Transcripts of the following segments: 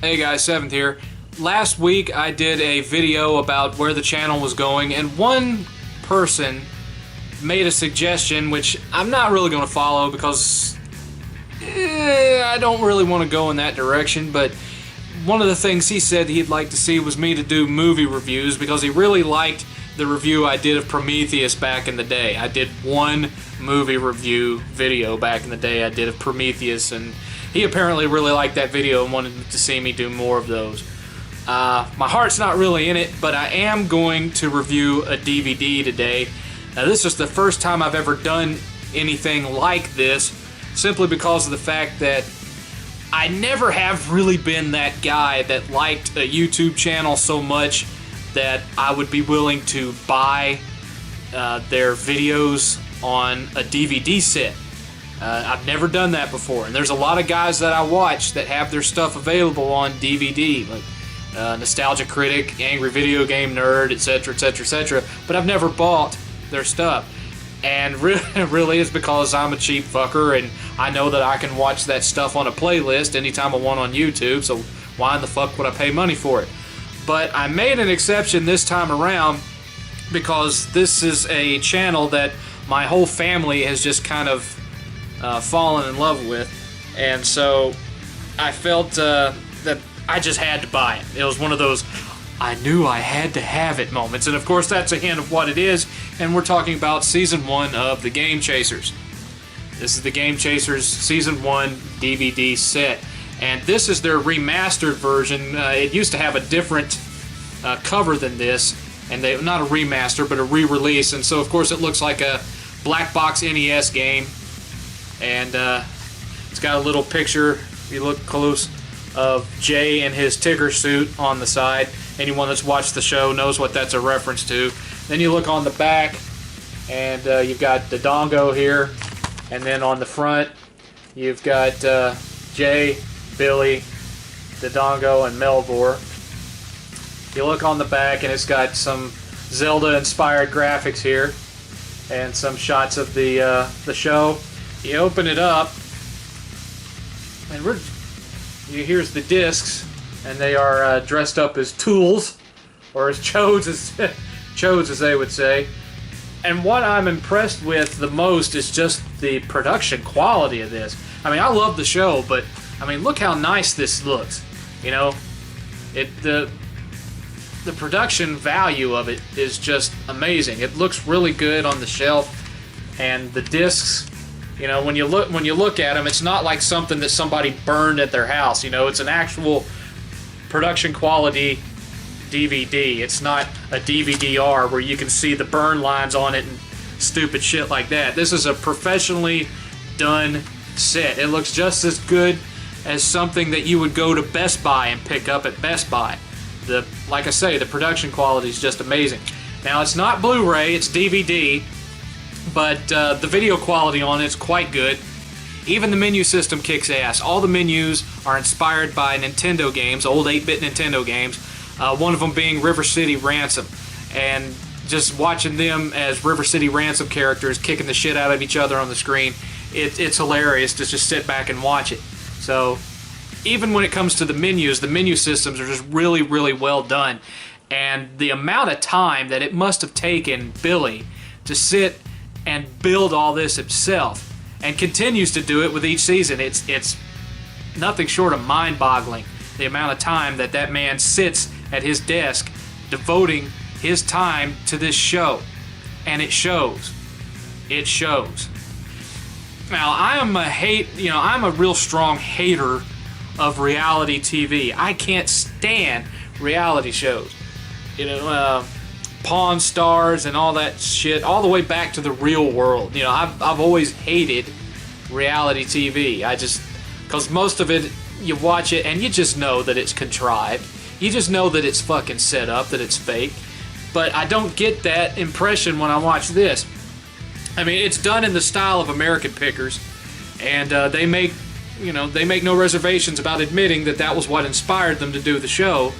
Hey guys, 7th here. Last week I did a video about where the channel was going, and one person made a suggestion which I'm not really going to follow because I don't really want to go in that direction, but one of the things he said he'd like to see was me to do movie reviews because he really liked the review I did of Prometheus back in the day. I did one movie review video back in the day I did of Prometheus, and he apparently really liked that video and wanted to see me do more of those. My heart's not really in it, but I am going to review a DVD today. Now, this is the first time I've ever done anything like this, simply because of the fact that I never have really been that guy that liked a YouTube channel so much that I would be willing to buy their videos on a DVD set. I've never done that before, and there's a lot of guys that I watch that have their stuff available on DVD, like Nostalgia Critic, Angry Video Game Nerd, etc., etc., etc., but I've never bought their stuff. And really it's because I'm a cheap fucker, and I know that I can watch that stuff on a playlist anytime I want on YouTube, so why in the fuck would I pay money for it? But I made an exception this time around because this is a channel that my whole family has just kind of fallen in love with, and so I felt that I just had to buy it. It was one of those I knew I had to have it moments, and of course that's a hint of what it is, and we're talking about Season 1 of The Game Chasers. This is The Game Chasers Season 1 DVD set, and this is their remastered version. It used to have a different cover than this, and not a remaster, but a re-release, and so of course it looks like a black box NES game, and it's got a little picture, if you look close, of Jay in his Tigger suit on the side. Anyone that's watched the show knows what that's a reference to. Then you look on the back, and you've got Dodongo here, and then on the front you've got Jay, Billy, Dodongo, and Melvor. You look on the back, and it's got some Zelda-inspired graphics here, and some shots of the show. You open it up, and here's the discs, and they are dressed up as tools, or as chodes, as they would say. And what I'm impressed with the most is just the production quality of this. I mean, I love the show, but I mean, look how nice this looks. You know, the production value of it is just amazing. It looks really good on the shelf, and the discs, you know, when you look at them, it's not like something that somebody burned at their house. You know, it's an actual production quality DVD. It's not a DVD-R where you can see the burn lines on it and stupid shit like that. This is a professionally done set. It looks just as good as something that you would go to Best Buy and pick up at Best Buy. Like I say, the production quality is just amazing. Now, it's not Blu-ray, it's DVD, but the video quality on it's quite good. Even the menu system kicks ass. All the menus are inspired by Nintendo games, old 8-bit Nintendo games, one of them being River City Ransom. And just watching them as River City Ransom characters kicking the shit out of each other on the screen, it's hilarious to just sit back and watch it. So even when it comes to the menus, the menu systems are just really, really well done. And the amount of time that it must have taken Billy to sit and build all this himself, and continues to do it with each season, it's nothing short of mind-boggling, the amount of time that man sits at his desk devoting his time to this show. And it shows. It shows. Now, I'm a real strong hater of reality TV. I can't stand reality shows. You know, Pawn Stars and all that shit, all the way back to the real world. You know, I've always hated reality TV. Because most of it, you watch it and you just know that it's contrived. You just know that it's fucking set up, that it's fake. But I don't get that impression when I watch this. I mean, it's done in the style of American Pickers, and they make no reservations about admitting that was what inspired them to do the show,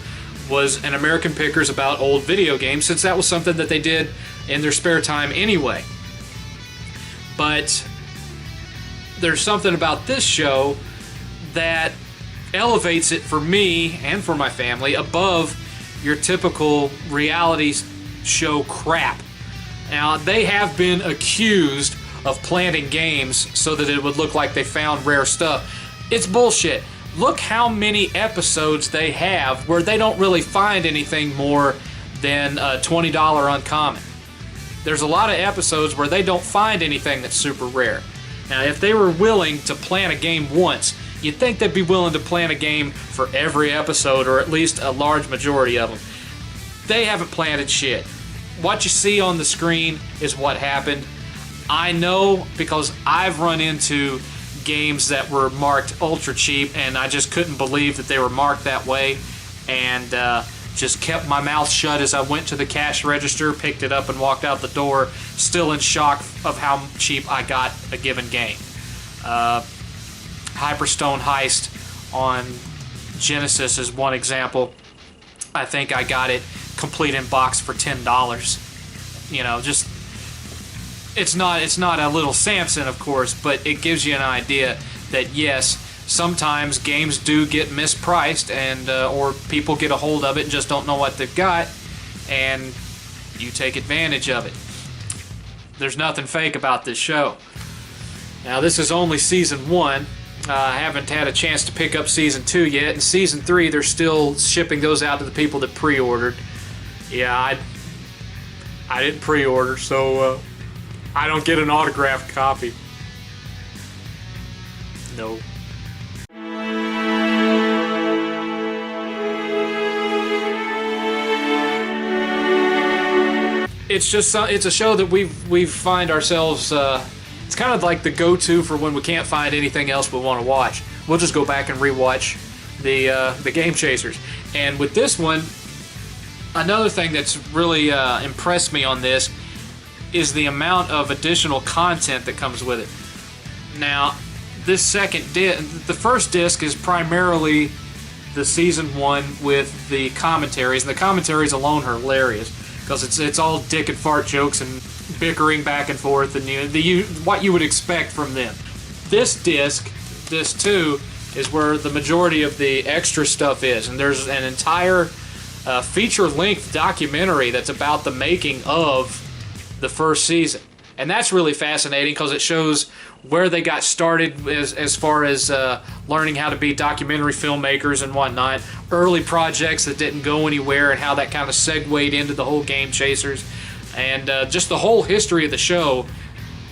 was an American Pickers about old video games, since that was something that they did in their spare time anyway. But there's something about this show that elevates it for me and for my family above your typical reality show crap. Now, they have been accused of planting games so that it would look like they found rare stuff. It's bullshit. Look how many episodes they have where they don't really find anything more than a $20 uncommon. There's a lot of episodes where they don't find anything that's super rare. Now, if they were willing to plant a game once, you'd think they'd be willing to plant a game for every episode, or at least a large majority of them. They haven't planted shit. What you see on the screen is what happened. I know because I've run into games that were marked ultra cheap, and I just couldn't believe that they were marked that way, and just kept my mouth shut as I went to the cash register, picked it up, and walked out the door, still in shock of how cheap I got a given game. Hyperstone Heist on Genesis is one example. I think I got it complete in box for $10. You know, just it's not a little Samson, of course, but it gives you an idea that yes, sometimes games do get mispriced, and or people get a hold of it and just don't know what they've got, and you take advantage of it. There's nothing fake about this show. Now, this is only season 1. I haven't had a chance to pick up season 2 yet, and season 3 they're still shipping those out to the people that pre-ordered. Yeah, I didn't pre-order, so I don't get an autographed copy. No. It's just it's a show that we find ourselves. It's kind of like the go-to for when we can't find anything else we want to watch. We'll just go back and rewatch the Game Chasers. And with this one, another thing that's really impressed me on this is the amount of additional content that comes with it. Now, this second disc, the first disc is primarily the season 1 with the commentaries, and the commentaries alone are hilarious because it's all dick and fart jokes and bickering back and forth, and what you would expect from them. This disc 2, is where the majority of the extra stuff is, and there's an entire feature-length documentary that's about the making of the first season, and that's really fascinating because it shows where they got started as far as learning how to be documentary filmmakers and whatnot, early projects that didn't go anywhere, and how that kind of segued into the whole Game Chasers, and just the whole history of the show,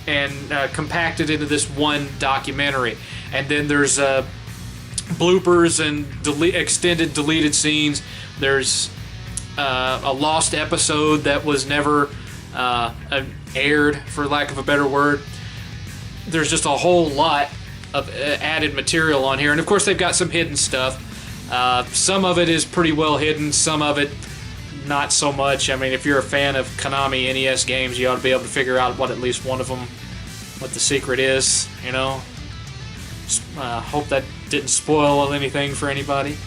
and compacted into this one documentary. And then there's bloopers and extended deleted scenes. There's a lost episode that was never aired, for lack of a better word. There's just a whole lot of added material on here, and of course they've got some hidden stuff. Some of it is pretty well hidden, some of it not so much. I mean, if you're a fan of Konami NES games, you ought to be able to figure out what at least one of them, what the secret is, you know. Hope that didn't spoil anything for anybody.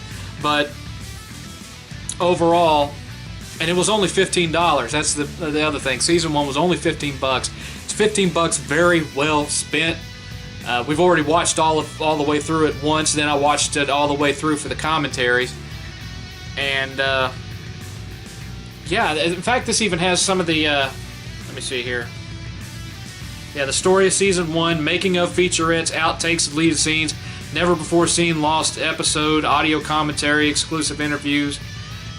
But overall, and it was only $15. That's the other thing. Season 1 was only $15. It's $15 very well spent. We've already watched all the way through it once. Then I watched it all the way through for the commentaries. And yeah, in fact, this even has some of the. Let me see here. Yeah, the story of season 1, making of featurettes, outtakes, deleted scenes, never before seen lost episode, audio commentary, exclusive interviews.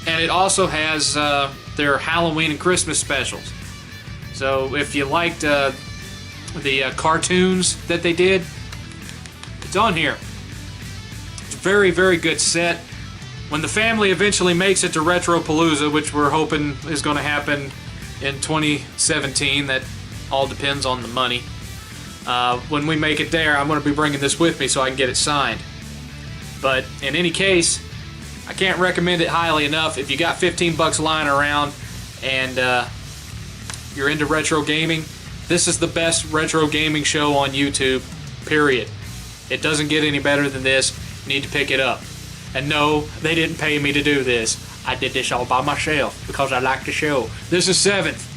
And it also has their Halloween and Christmas specials. So if you liked the cartoons that they did, it's on here. It's a very, very good set. When the family eventually makes it to Retropalooza, which we're hoping is going to happen in 2017, that all depends on the money. When we make it there, I'm going to be bringing this with me so I can get it signed. But in any case, I can't recommend it highly enough. If you got $15 lying around and you're into retro gaming, this is the best retro gaming show on YouTube, period. It doesn't get any better than this. You need to pick it up. And no, they didn't pay me to do this. I did this all by myself because I like the show. This is 7th.